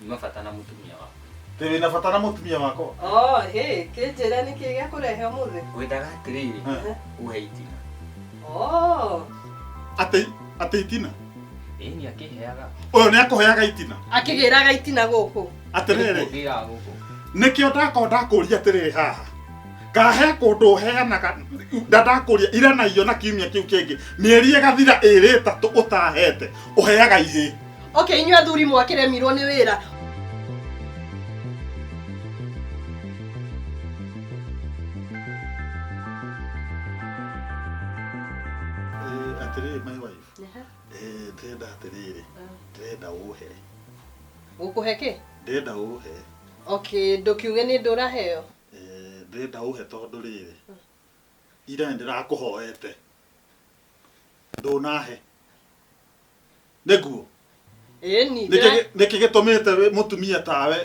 Nimefatana mutumia wako. Tewe nafatana mutumia wako. Oh, hey, kinjira niki gya kurehe umuthi. Wendaga atiriri, uhe itina. Oh. Ate itina. Ni akiheaga. Oyo ni akuheaga itina. Akigiraga itina guku. Atirere. Ngira guku. Nikio ndakuria atiriri haha. Kahe kundu heanaga ndakuria ira na iyo na kiumia kiu kingi. Mieri igathira iri tatu utahete. Uheaga ihi. Okay, inyua thuri mwakiremirwo ni wira. Atiriri my wife. Ndenda atiriri. Ndenda uhe. Ukuheke? Ndenda uhe. Okay, ndukiuge ni nduraheo. Ndenda uhe tondu riri. Ira ndirakuhoete. Ndunahe. Neguo. Eni. Niki gitumite mutumia tawe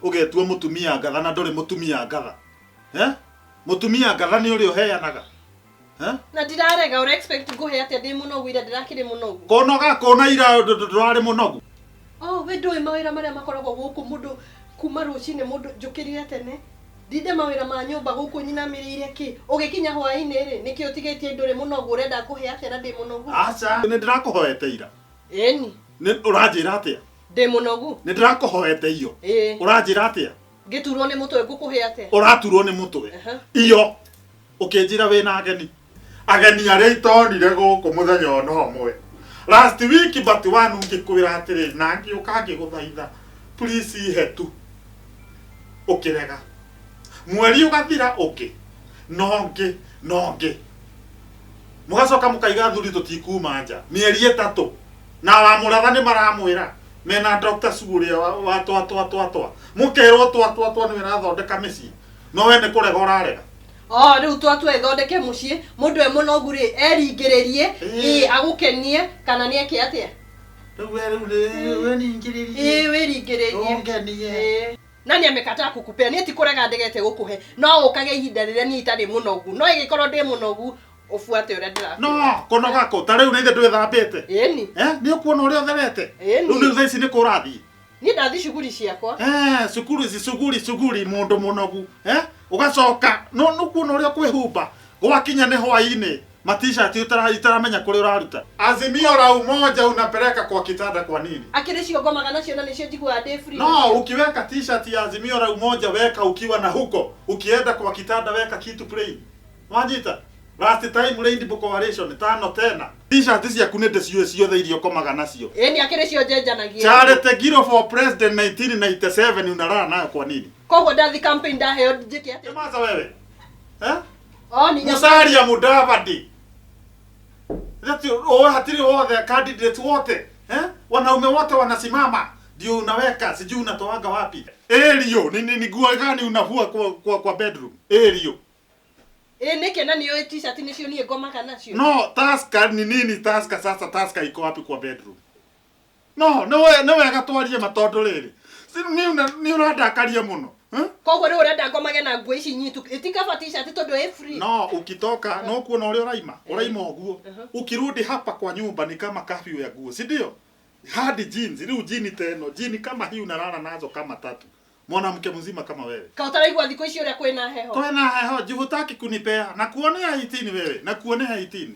ugetua mutumia ngatha na nduri mutumia ngatha. Mutumia ngatha ni uri uheanaga. Na ndirarega ura expect nguhe atia ndi munogu ira ndirakire munogu. Konoga kona ira ndurari munogu. Oh, we ndui mawira maria makoragwo guku mundu kuma rucine mundu njukirire tene. Ndinde mawira ma nyumba guku nyinamirire ki ugikinya hwaini ri niki utigetie nduri munogu urenda kuhe atia na ndi munogu. Acha ni ndirakuhoete ira. Eni. Ni uranjira atia? Ndi munogu. Ni ndirakuhoete iyo. Uranjira atia? Giturwo ni mutwe ngukuhe atia? Uraturwo ni mutwe. Iyo ukinjira wina ageni. Ageni aria itonire guku muthenya ono homwe. Last week but one ngikwira atiri na ngiuka ngiguthaitha please ihe tu. Ukirega. Mweri ugathira uki. Nongi. Mugacoka mukaiga thuri tutikuma nja. Mieri 3. Na wa muratha ni maramwira. Mena Dr. Suguria wa twa. Mukerwo twa ni wirathondeka micii. No we ni kurega urarega. Oh, riu twatu ethondeke mucii mundu e munogu ri eringiririe agukenie kana ni eke atia? Riu we ningiririe. Wiringiririe. Ongenie. Nani amekataa kukupea? Ni ati kurega ndegete gukuhe. No ukage ihinda riria ni itari munogu. No igikorwo ndi munogu ufuate uria ndira. No, konoga ko tariu ni ithe ndwithambite. Eni. Ni ukuona uria utherete. Riu ni thaici ni kurathi. Ni ndathi shuguri ciakwa. Suguri mundu munogu. Ugacoka no kuona uria kwihumba. Gwakinya ni hwaini. Matisha itaramenya kuri uraruta. Azimio la umoja unapeleka kwa kitanda kwa nini? Akire cio ngomaga nacio na nicio njigua ndi free. No, ukiweka t-shirt ya Azimio la umoja weka ukiwa na huko. Ukienda kwa kitanda weka kitu plain. Wajita? Last time Rainbow Coalition 5 tena. T-shirt cia kunende ciothe irio komaga nacio. Eni akire cio njenjanagia. Charity Giro for President 1997 unalala nayo kwa nini? Kogo ndathi campaign ndaheo njike atia? Maza wewe. Ni Musalia Mudavadi. Hatiri wote candidates wote. Wanaume wote wanasimama. Ndio unaweka sijui unatoaga wapi. Elio, ni nguo gani unavua kwa bedroom? Elio. Nike nani yo t-shirt nicio nie ngomaga nacio. No, Tusker ni nini Tusker sasa Tusker iko wapi kwa bedroom? No, no wega twarie matondo riri. Ni urandakaria muno. Kogo ri urenda ngomage na nguo ici nyitu. Itikaba t-shirt tondu e free. No, ukitoka no kuona ule uraima uguo. Ukirudi hapa kwa nyumba ni kama curfew ya nguo, si ndio? Hadi jeans, riu jeans teno, jeans kama hii unalala nazo kama 3. Mwanamke mzima kama wewe. Kautaraigwa thiko ici uria kwina heho. Kwina heho, jivutaki kunipea na kuonea 18 wewe, na kuonea 18.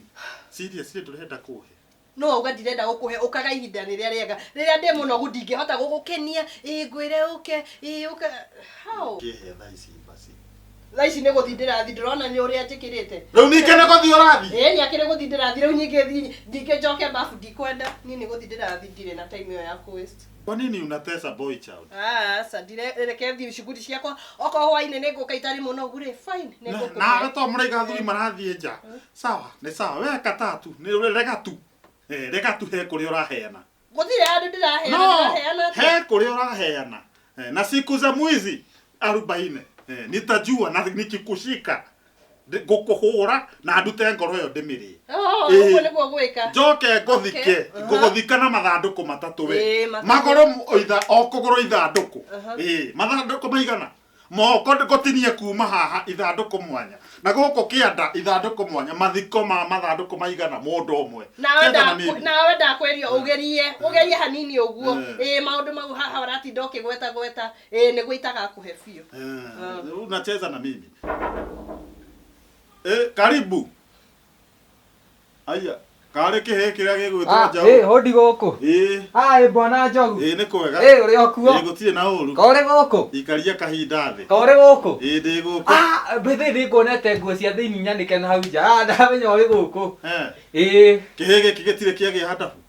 Seriously turenda kuhe. No uga ndirenda gukuhe ukaga ihinda riria riega. Riria ndi munogu ndingihota gugukenia, ngwire uke, uka. How? Kihe thaici basi. Thaici ni guthindira thi ndirona ni uria njikirite. Riu nike ni guthi urathi. Ni akire guthindira thi riu nyingi ndingejoke bafu ndikwenda. Ni guthindira thi ndire na time yo ya ku waste. Kwa nini unatesa boy child? Sasa ndireke thi shughuli ciakwa oko hwaine ni nguka itari munogu ri fine ni nguka. Na ato muraiga thuri marathie nja. Sawa, ni sawa. We katatu, ni rega tu. Rega tu he kuri uraheana. Guthire andu ndiraheana ndiraheana. He kuri uraheana. Na siku za mwizi 40. Nitajua na nikikushika gukuhura na ndute ngoro yo ndimiri. Uguo niguo gwika. Njoke nguthike, nguthika na mathanduku matatu we. Magoro oitha okugoro ithanduku. Mathanduku maigana. moko ngotinie kuma haha ithanduku mwanya na goko kianda ithanduku mwanya mathiko ma mathanduku maigana mundu umwe nawe ndakweria ugerie hanini uguo maundu mau haha waratinda ukigweta niguo itagakuhe biu unacheza na mimi karibu aya kare kihe kiria gigwitwa njau hodi goko bwana njogu ni kwega uri okuo gutire na uru kore goko ikaria kahinda thi kore goko ndi guku bethe ndi kuonete nguo cia thiini nyanike na hau nja ndamenya uri guku kihe giki gitire kiagia hadabu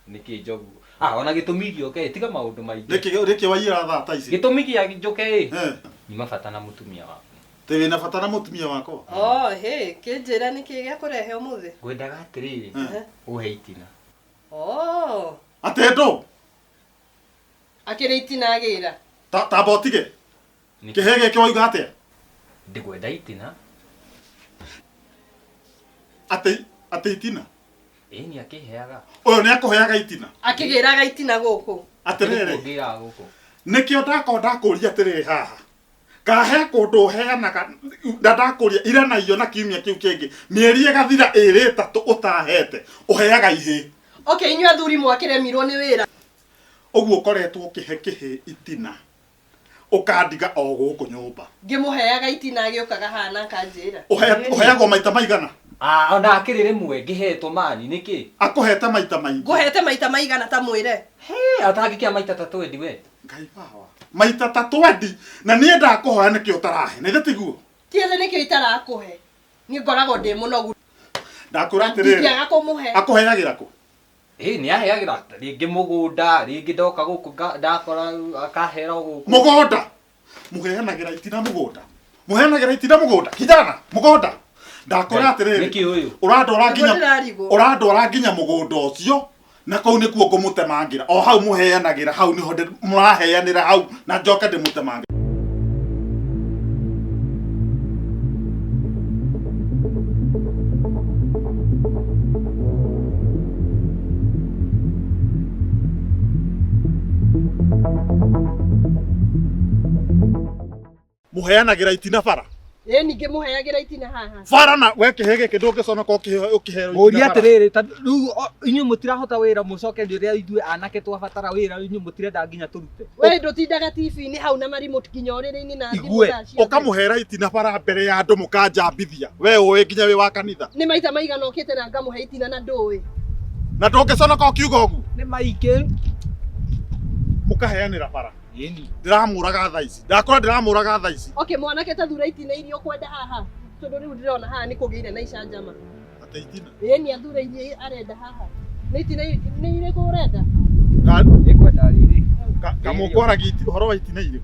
niki njogu ona gitumi gioke tiga maundu maingi niki waira tha ta ici gitumi gia njoke ni mabata na mutumia waku tewe na bata na mutumia wako kinjira niki gia kurehe umuthi ngwendaga atiriri uhe itina atendo akire itina agira ta botige kihe giki waiga atia ndigwenda itina ate itina ni akiheaga uyo ni akuheaga itina akigiraga itina guku atiriri ngira guku nikio ndakuria atiriri haha kahe kundu heanaga ndakuria ira na iyo na kiumia kiu kingi mieri igathira iri 3 utahete uheaga ihe inyua thuri mwakiremirwo ni wira uguo koretwo ukihe itina ukandiga o guku nyumba ngimuheaga itina agiokaga hana kanjira uheagwo maita maigana ona akirire mwe ngihetwo mani niki akuhete maita maingi nguhete maita maigana ta mwire atangikia maita 3 wendi we ngai bawa maita 3 wendi na nie ndakuhoya niki utarahe na ithatiguo tiethe nikio itarakuhe ni ngorago ndi munogu ndakura atiriri akuheagira ku ni aheagira ringi mugunda ringi ndoka guku ndakora akahera guku mugunda muheanagira itina mugunda kijana mugunda ndakora atiriri niki uyu urandwara nginya mugunda ucio na kau nikuo ngumutemangira o hau muheanagira hau niho muraheanira hau na njoke ndimutemangira muheanagira itina bara ningi muheagira itina haha bara na we kihege kindu ngiconoka ukihero muri atiriri riu inyu mutirahota wira mucoke ndiria ithuĩ anake twabatara wira inyu mutirenda nginya turute we ndutindaga TV ni hau na remote kinya uriri-ini na thimu tacio ukamuhera itina bara mbere ya andu mukanjambithia we uĩ nginya wi wa kanitha ni maita maigana ukite na ngamuhe itina na ndũĩ na ndũngĩconoka ukiuga ũguo ni maingĩ mukaheanĩra bara ndiramuraga tha ici ndakora ndiramuraga tha ici mwanake ta thura itina irio kwenda haha tondu riu ndirona haha ni kugire na icanjama ate itina ni athura irio arenda haha ni itina ni ire kurenda ni kwenda riri kamukwaragia horo wa itina ire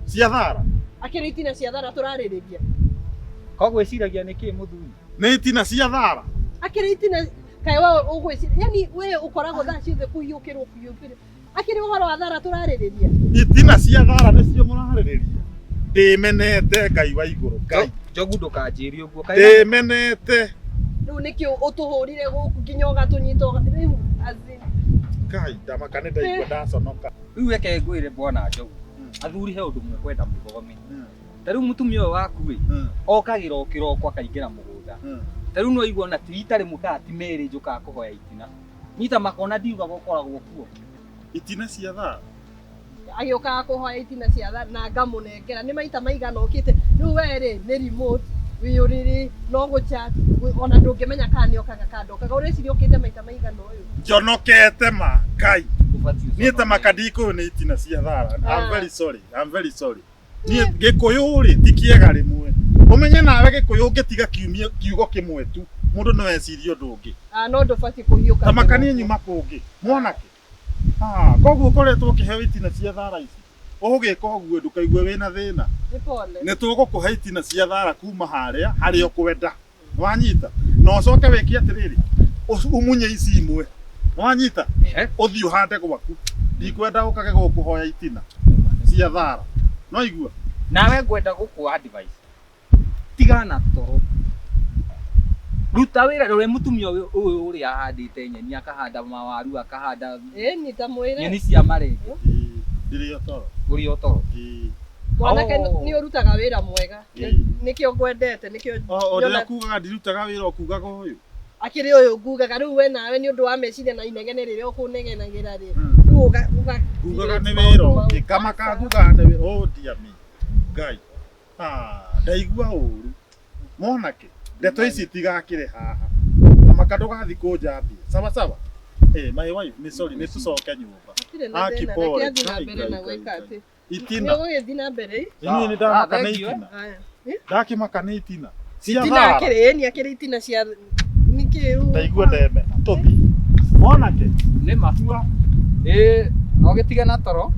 cia thara akiri itina cia thara turaririria kogwiciragia niki muthuri ni itina cia thara akiri itina kai wa ugwiciria yani we ukoragwo tha ciothe kuiyukirwo akiri uhoro wa thara turaririria itina cia thara nicio muraririria ndimenete ngai wa iguru ngai njogu ndukanjiri uguo ndimenete riu nikio utuhurire guku nginya ugatunyita riu azini ngai ndamakane ndaigua ndaconoka riu reke ngwire bwana njogu athuri he undu mwe kwenda mugogomi tariu mutumia uyu waku okagira okiroko akaingira mugunda tariu no igua na titari mukati meri njuka kuhoya itina nyita makona ndiuga gukoragwo kuo itina cia thara agioka kuhoya itina cia thara na ngamunengera ni maita maigana ukite riu weri ni remote wiyuriri no guchat ona ndungimenya kana ni okaga kandokaga ureciria ukite maita maigana uyu njonokete ma ngai ni ta makadiko ni itina cia thara I'm very sorry ni gikuyu ri tikiega rimwe umenye nawe gikuyu ngitiga kiugo kimwe tu mundu no eciria undu ungi no ndubati kuhiuka ta makani nyuma kungi mwanake koguo koretwo ukiheo itina cia thara ici ugika uguo ndukaigwe wina thina ni pole ni tugukuhe itina cia thara kuma haria ukwenda wanyita no coke wiki atiriri umunye ici imwe wanyita uthi uhande gwaku ndikwenda ukage gukuhoya itina cia thara no igua nawe ngwenda guku advice tigana toro ruta wira rore mutumia uyu uri ahandite nyeni akahanda mawaru akahanda ni ta mwire nyeni cia marenge Ndiri otoro. Uri otoro. Mwanake nĩ ũrutaga wĩra mwega. Nĩkĩo ngwendete, nĩkĩo Rĩrĩa kugaga ndirutaga wĩra ũkugaga ũyũ. Akĩrĩ ũyũ ngugaga rĩu we nawe nĩ ũndũ wa meciria na inegene rĩrĩa ũkũnegenagĩra rĩ. Rĩu Ngugaga nĩ wĩra ũngĩ, kamaka ngugaga nĩ wĩra. Oh dear me. Ngai. Ndaigua ũru. Mwanake, ndeto ici itigakĩre haha. Kamaka ndũgathi kũnjambia. Sawa sawa. My wife, nĩ sorry, nĩ tũcoke nyũmba. Akipore. Itina. Nĩũgũgĩthiĩ na mbere. Ini nĩ ndamaka nĩ itina. Ndakĩmaka nĩ itina. Itina akĩrĩ, nĩ akĩrĩ itina cia nĩkĩ. Ndaigua ndemena. Tũthi. Mwanake. Nĩ matua. Ogĩtiga na toro.